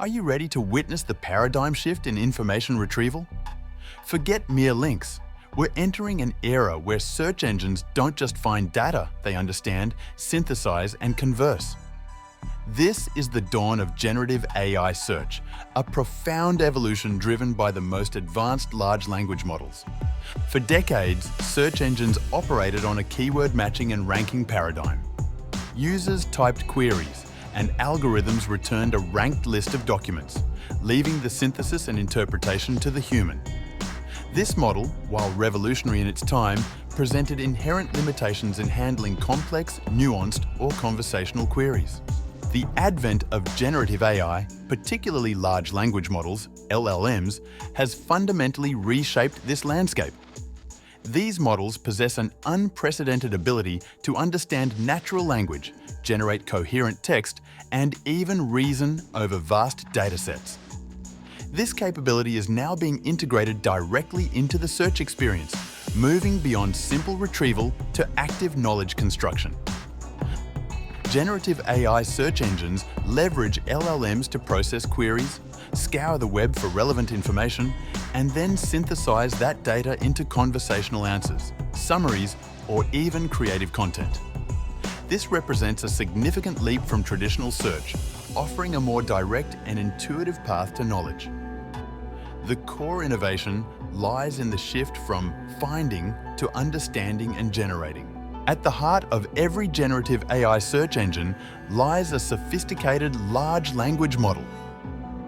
Are you ready to witness the paradigm shift in information retrieval? Forget mere links. We're entering an era where search engines don't just find data, they understand, synthesize, and converse. This is the dawn of generative AI search, a profound evolution driven by the most advanced large language models. For decades, search engines operated on a keyword matching and ranking paradigm. Users typed queries, and algorithms returned a ranked list of documents, leaving the synthesis and interpretation to the human. This model, while revolutionary in its time, presented inherent limitations in handling complex, nuanced, or conversational queries. The advent of generative AI, particularly large language models, LLMs, has fundamentally reshaped this landscape. These models possess an unprecedented ability to understand natural language, generate coherent text, and even reason over vast datasets. This capability is now being integrated directly into the search experience, moving beyond simple retrieval to active knowledge construction. Generative AI search engines leverage LLMs to process queries, scour the web for relevant information, and then synthesize that data into conversational answers, summaries, or even creative content. This represents a significant leap from traditional search, offering a more direct and intuitive path to knowledge. The core innovation lies in the shift from finding to understanding and generating. At the heart of every generative AI search engine lies a sophisticated large language model.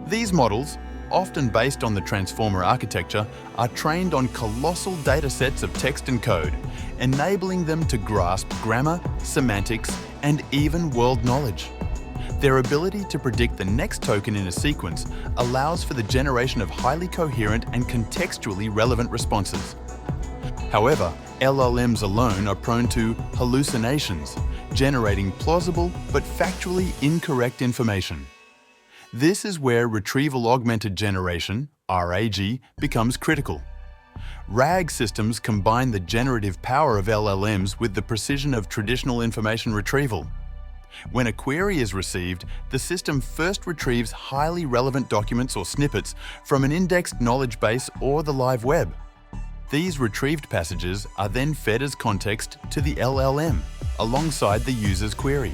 These models, often based on the transformer architecture, are trained on colossal datasets of text and code, enabling them to grasp grammar, semantics, and even world knowledge. Their ability to predict the next token in a sequence allows for the generation of highly coherent and contextually relevant responses. However, LLMs alone are prone to hallucinations, generating plausible but factually incorrect information. This is where retrieval-augmented generation, RAG, becomes critical. RAG systems combine the generative power of LLMs with the precision of traditional information retrieval. When a query is received, the system first retrieves highly relevant documents or snippets from an indexed knowledge base or the live web. These retrieved passages are then fed as context to the LLM, alongside the user's query.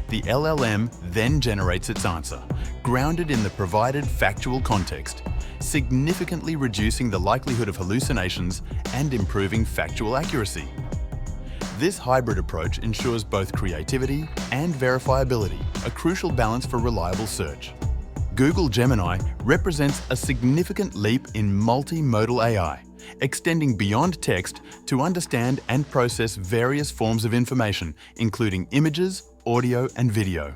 The LLM then generates its answer, grounded in the provided factual context, significantly reducing the likelihood of hallucinations and improving factual accuracy. This hybrid approach ensures both creativity and verifiability, a crucial balance for reliable search. Google Gemini represents a significant leap in multimodal AI, extending beyond text to understand and process various forms of information, including images, audio, and video.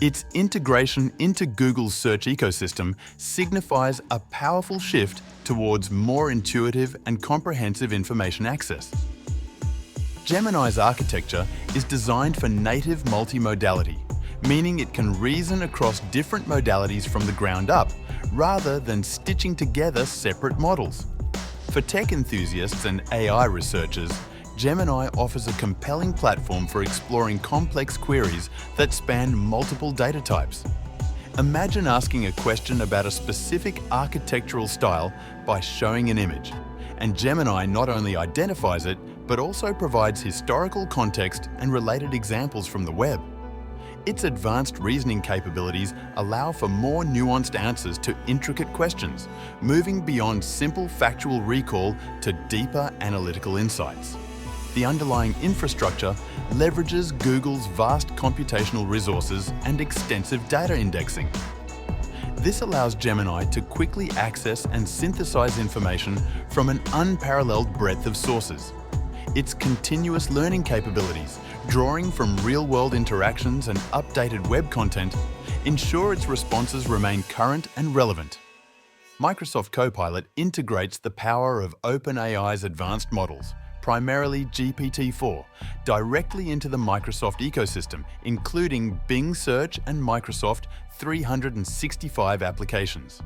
Its integration into Google's search ecosystem signifies a powerful shift towards more intuitive and comprehensive information access. Gemini's architecture is designed for native multimodality, meaning it can reason across different modalities from the ground up, rather than stitching together separate models. For tech enthusiasts and AI researchers, Gemini offers a compelling platform for exploring complex queries that span multiple data types. Imagine asking a question about a specific architectural style by showing an image, and Gemini not only identifies it, but also provides historical context and related examples from the web. Its advanced reasoning capabilities allow for more nuanced answers to intricate questions, moving beyond simple factual recall to deeper analytical insights. The underlying infrastructure leverages Google's vast computational resources and extensive data indexing. This allows Gemini to quickly access and synthesize information from an unparalleled breadth of sources. Its continuous learning capabilities, drawing from real-world interactions and updated web content, ensure its responses remain current and relevant. Microsoft Copilot integrates the power of OpenAI's advanced models, primarily GPT-4, directly into the Microsoft ecosystem, including Bing Search and Microsoft 365 applications.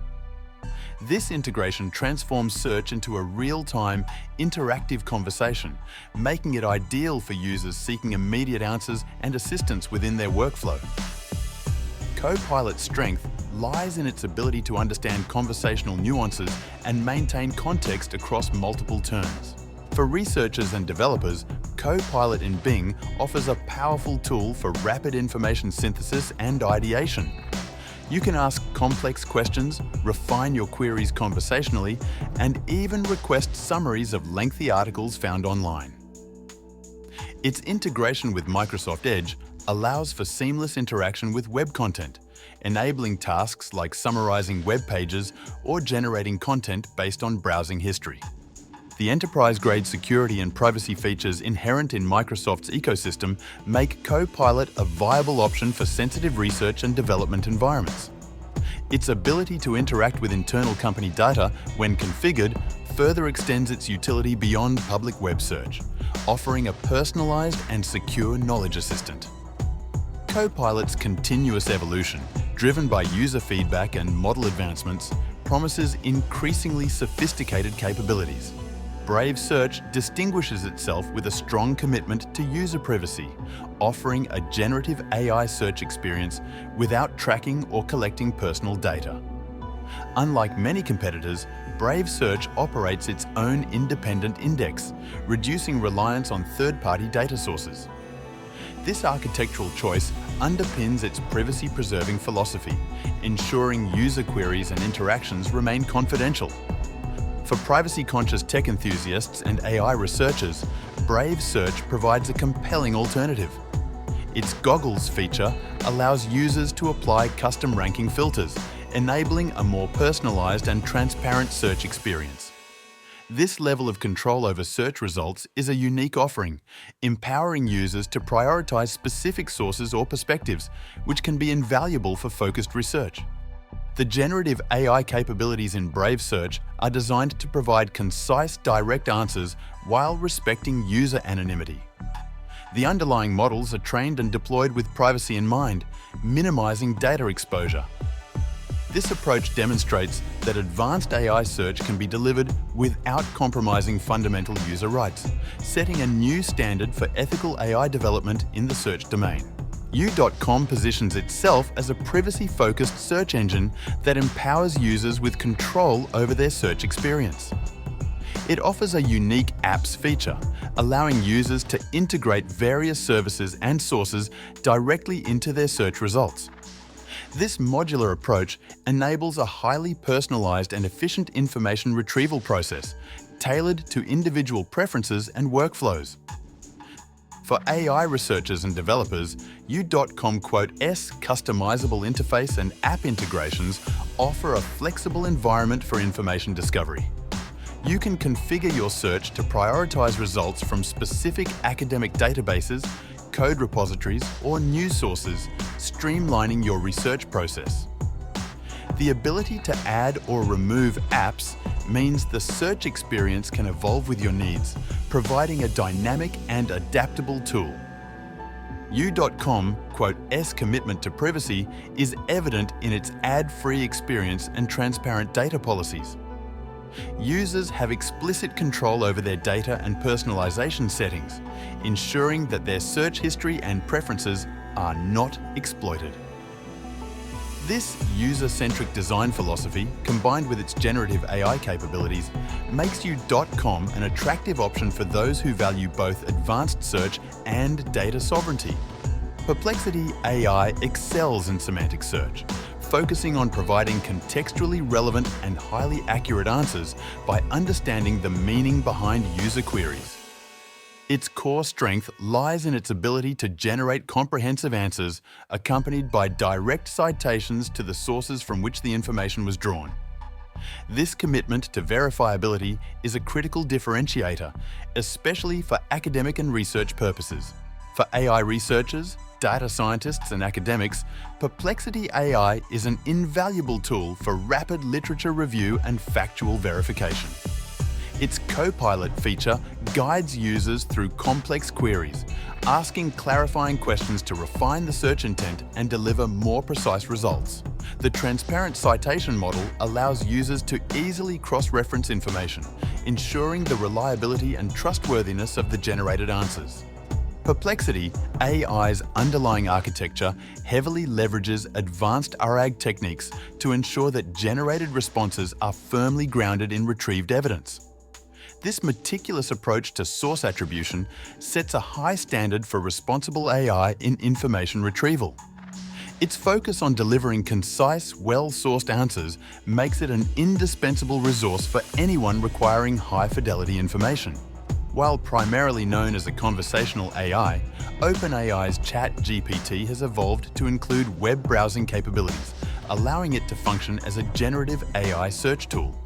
This integration transforms search into a real-time, interactive conversation, making it ideal for users seeking immediate answers and assistance within their workflow. Copilot's strength lies in its ability to understand conversational nuances and maintain context across multiple terms. For researchers and developers, Copilot in Bing offers a powerful tool for rapid information synthesis and ideation. You can ask complex questions, refine your queries conversationally, and even request summaries of lengthy articles found online. Its integration with Microsoft Edge allows for seamless interaction with web content, enabling tasks like summarizing web pages or generating content based on browsing history. The enterprise-grade security and privacy features inherent in Microsoft's ecosystem make Copilot a viable option for sensitive research and development environments. Its ability to interact with internal company data, when configured, further extends its utility beyond public web search, offering a personalized and secure knowledge assistant. Copilot's continuous evolution, driven by user feedback and model advancements, promises increasingly sophisticated capabilities. Brave Search distinguishes itself with a strong commitment to user privacy, offering a generative AI search experience without tracking or collecting personal data. Unlike many competitors, Brave Search operates its own independent index, reducing reliance on third-party data sources. This architectural choice underpins its privacy-preserving philosophy, ensuring user queries and interactions remain confidential. For privacy-conscious tech enthusiasts and AI researchers, Brave Search provides a compelling alternative. Its Goggles feature allows users to apply custom ranking filters, enabling a more personalized and transparent search experience. This level of control over search results is a unique offering, empowering users to prioritize specific sources or perspectives, which can be invaluable for focused research. The generative AI capabilities in Brave Search are designed to provide concise, direct answers while respecting user anonymity. The underlying models are trained and deployed with privacy in mind, minimizing data exposure. This approach demonstrates that advanced AI search can be delivered without compromising fundamental user rights, setting a new standard for ethical AI development in the search domain. U.com positions itself as a privacy-focused search engine that empowers users with control over their search experience. It offers a unique apps feature, allowing users to integrate various services and sources directly into their search results. This modular approach enables a highly personalized and efficient information retrieval process, tailored to individual preferences and workflows. For AI researchers and developers, U.com S customizable interface and app integrations offer a flexible environment for information discovery. You can configure your search to prioritize results from specific academic databases, code repositories, or news sources, streamlining your research process. The ability to add or remove apps means the search experience can evolve with your needs, providing a dynamic and adaptable tool. U.com S commitment to privacy is evident in its ad-free experience and transparent data policies. Users have explicit control over their data and personalization settings, ensuring that their search history and preferences are not exploited. This user-centric design philosophy, combined with its generative AI capabilities, makes U.com an attractive option for those who value both advanced search and data sovereignty. Perplexity AI excels in semantic search, focusing on providing contextually relevant and highly accurate answers by understanding the meaning behind user queries. Its core strength lies in its ability to generate comprehensive answers accompanied by direct citations to the sources from which the information was drawn. This commitment to verifiability is a critical differentiator, especially for academic and research purposes. For AI researchers, data scientists, and academics, Perplexity AI is an invaluable tool for rapid literature review and factual verification. Its Copilot feature guides users through complex queries, asking clarifying questions to refine the search intent and deliver more precise results. The transparent citation model allows users to easily cross-reference information, ensuring the reliability and trustworthiness of the generated answers. Perplexity AI's underlying architecture heavily leverages advanced RAG techniques to ensure that generated responses are firmly grounded in retrieved evidence. This meticulous approach to source attribution sets a high standard for responsible AI in information retrieval. Its focus on delivering concise, well-sourced answers makes it an indispensable resource for anyone requiring high-fidelity information. While primarily known as a conversational AI, OpenAI's ChatGPT has evolved to include web browsing capabilities, allowing it to function as a generative AI search tool.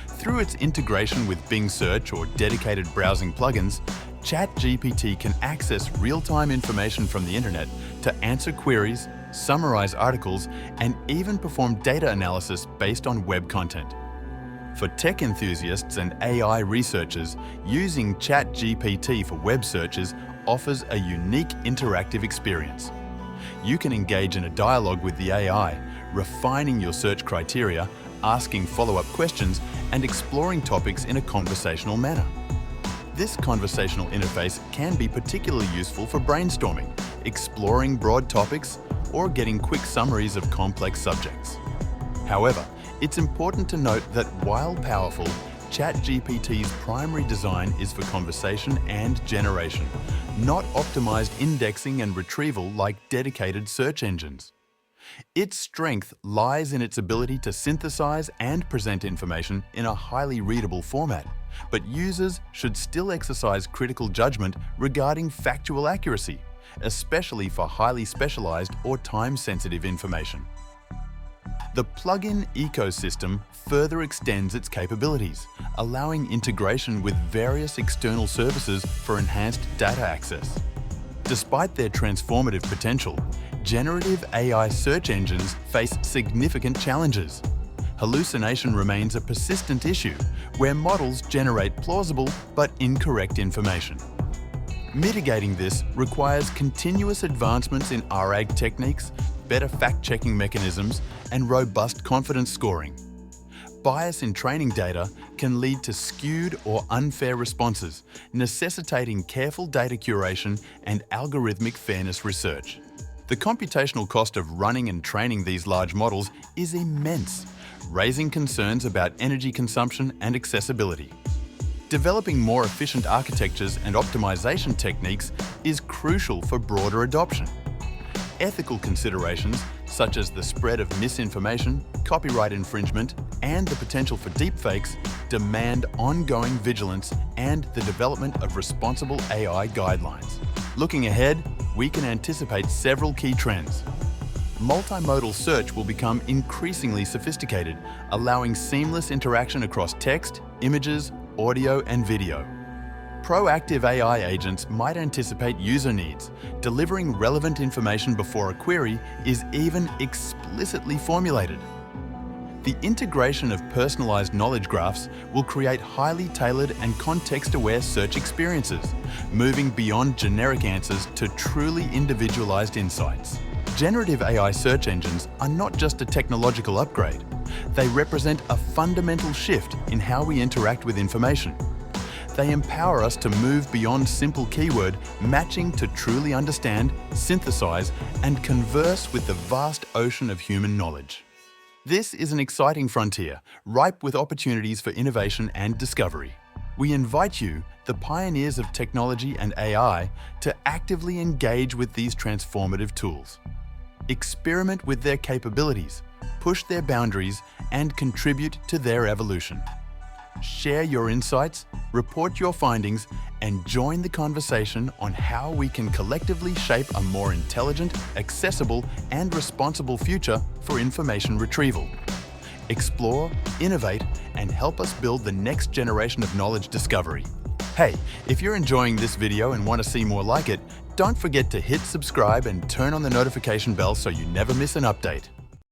Through its integration with Bing Search or dedicated browsing plugins, ChatGPT can access real-time information from the internet to answer queries, summarize articles, and even perform data analysis based on web content. For tech enthusiasts and AI researchers, using ChatGPT for web searches offers a unique interactive experience. You can engage in a dialogue with the AI, refining your search criteria, asking follow-up questions, and exploring topics in a conversational manner. This conversational interface can be particularly useful for brainstorming, exploring broad topics, or getting quick summaries of complex subjects. However, it's important to note that while powerful, ChatGPT's primary design is for conversation and generation, not optimized indexing and retrieval like dedicated search engines. Its strength lies in its ability to synthesize and present information in a highly readable format, but users should still exercise critical judgment regarding factual accuracy, especially for highly specialized or time-sensitive information. The plugin ecosystem further extends its capabilities, allowing integration with various external services for enhanced data access. Despite their transformative potential, generative AI search engines face significant challenges. Hallucination remains a persistent issue, where models generate plausible but incorrect information. Mitigating this requires continuous advancements in RAG techniques, better fact-checking mechanisms, and robust confidence scoring. Bias in training data can lead to skewed or unfair responses, necessitating careful data curation and algorithmic fairness research. The computational cost of running and training these large models is immense, raising concerns about energy consumption and accessibility. Developing more efficient architectures and optimization techniques is crucial for broader adoption. Ethical considerations, such as the spread of misinformation, copyright infringement, and the potential for deepfakes, demand ongoing vigilance and the development of responsible AI guidelines. Looking ahead, we can anticipate several key trends. Multimodal search will become increasingly sophisticated, allowing seamless interaction across text, images, audio, and video. Proactive AI agents might anticipate user needs. Delivering relevant information before a query is even explicitly formulated. The integration of personalized knowledge graphs will create highly tailored and context-aware search experiences, moving beyond generic answers to truly individualized insights. Generative AI search engines are not just a technological upgrade. They represent a fundamental shift in how we interact with information. They empower us to move beyond simple keyword matching to truly understand, synthesize, and converse with the vast ocean of human knowledge. This is an exciting frontier, ripe with opportunities for innovation and discovery. We invite you, the pioneers of technology and AI, to actively engage with these transformative tools. Experiment with their capabilities, push their boundaries, and contribute to their evolution. Share your insights, report your findings, and join the conversation on how we can collectively shape a more intelligent, accessible, and responsible future for information retrieval. Explore, innovate, and help us build the next generation of knowledge discovery. Hey, if you're enjoying this video and want to see more like it, don't forget to hit subscribe and turn on the notification bell so you never miss an update.